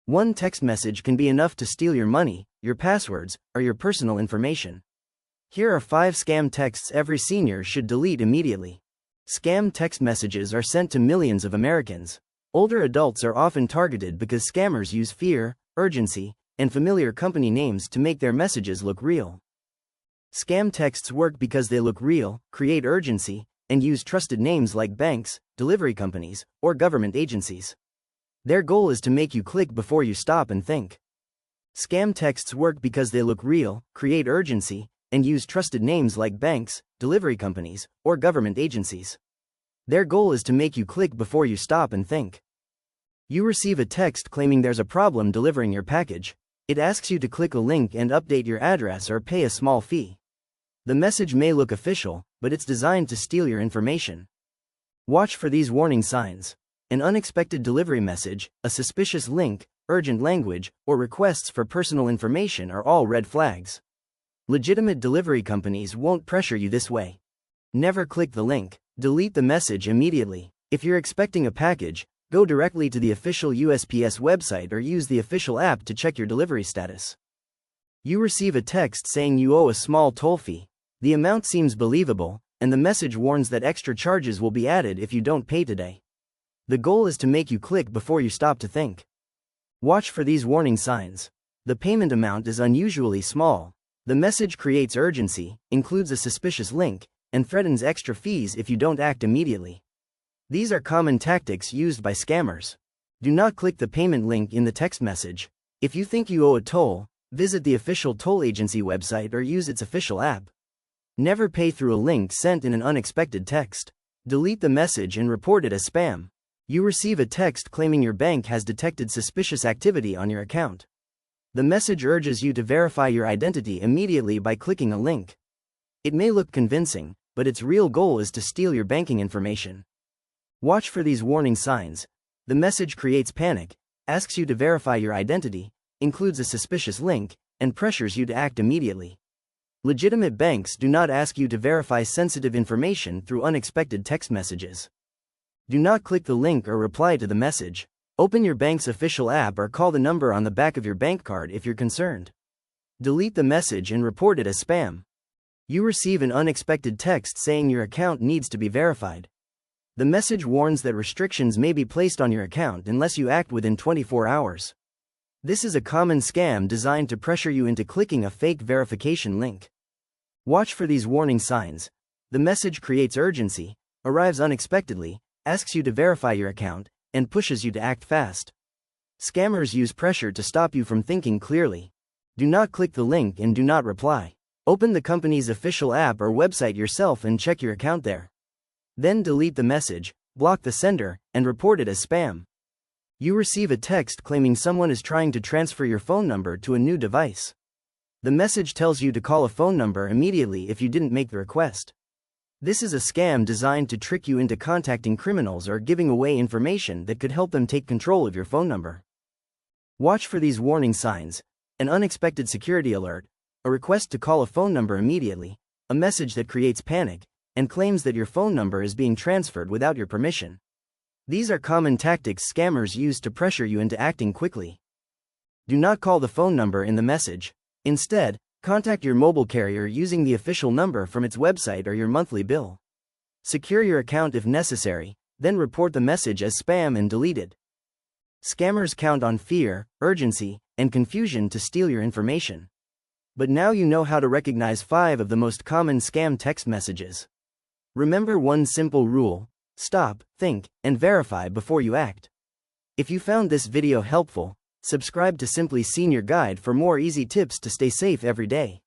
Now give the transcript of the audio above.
One text message can be enough to steal your money, your passwords, or your personal information. Here are 5 scam texts every senior should delete immediately. Scam text messages are sent to millions of Americans. Older adults are often targeted because scammers use fear, urgency, and familiar company names to make their messages look real. Scam texts work because they look real, create urgency, and use trusted names like banks, delivery companies, or government agencies. Their goal is to make you click before you stop and think. Scam texts work because they look real, create urgency, and use trusted names like banks, delivery companies, or government agencies. Their goal is to make you click before you stop and think. You receive a text claiming there's a problem delivering your package. It asks you to click a link and update your address or pay a small fee. The message may look official, but it's designed to steal your information. Watch for these warning signs. An unexpected delivery message, a suspicious link, urgent language, or requests for personal information are all red flags. Legitimate delivery companies won't pressure you this way. Never click the link. Delete the message immediately. If you're expecting a package, go directly to the official USPS website or use the official app to check your delivery status. You receive a text saying you owe a small toll fee. The amount seems believable, and the message warns that extra charges will be added if you don't pay today. The goal is to make you click before you stop to think. Watch for these warning signs. The payment amount is unusually small. The message creates urgency, includes a suspicious link, and threatens extra fees if you don't act immediately. These are common tactics used by scammers. Do not click the payment link in the text message. If you think you owe a toll, visit the official toll agency website or use its official app. Never pay through a link sent in an unexpected text. Delete the message and report it as spam. You receive a text claiming your bank has detected suspicious activity on your account. The message urges you to verify your identity immediately by clicking a link. It may look convincing, but its real goal is to steal your banking information. Watch for these warning signs. The message creates panic, asks you to verify your identity, includes a suspicious link, and pressures you to act immediately. Legitimate banks do not ask you to verify sensitive information through unexpected text messages. Do not click the link or reply to the message. Open your bank's official app or call the number on the back of your bank card if you're concerned. Delete the message and report it as spam. You receive an unexpected text saying your account needs to be verified. The message warns that restrictions may be placed on your account unless you act within 24 hours. This is a common scam designed to pressure you into clicking a fake verification link. Watch for these warning signs. The message creates urgency, arrives unexpectedly, asks you to verify your account, and pushes you to act fast. Scammers use pressure to stop you from thinking clearly. Do not click the link and do not reply. Open the company's official app or website yourself and check your account there. Then delete the message, block the sender, and report it as spam. You receive a text claiming someone is trying to transfer your phone number to a new device. The message tells you to call a phone number immediately if you didn't make the request. This is a scam designed to trick you into contacting criminals or giving away information that could help them take control of your phone number. Watch for these warning signs: an unexpected security alert, a request to call a phone number immediately, a message that creates panic, and claims that your phone number is being transferred without your permission. These are common tactics scammers use to pressure you into acting quickly. Do not call the phone number in the message. Instead, contact your mobile carrier using the official number from its website or your monthly bill. Secure your account if necessary, then report the message as spam and delete it. Scammers count on fear, urgency, and confusion to steal your information. But now you know how to recognize 5 of the most common scam text messages. Remember one simple rule: stop, think, and verify before you act. If you found this video helpful, subscribe to Simply Senior Guide for more easy tips to stay safe every day.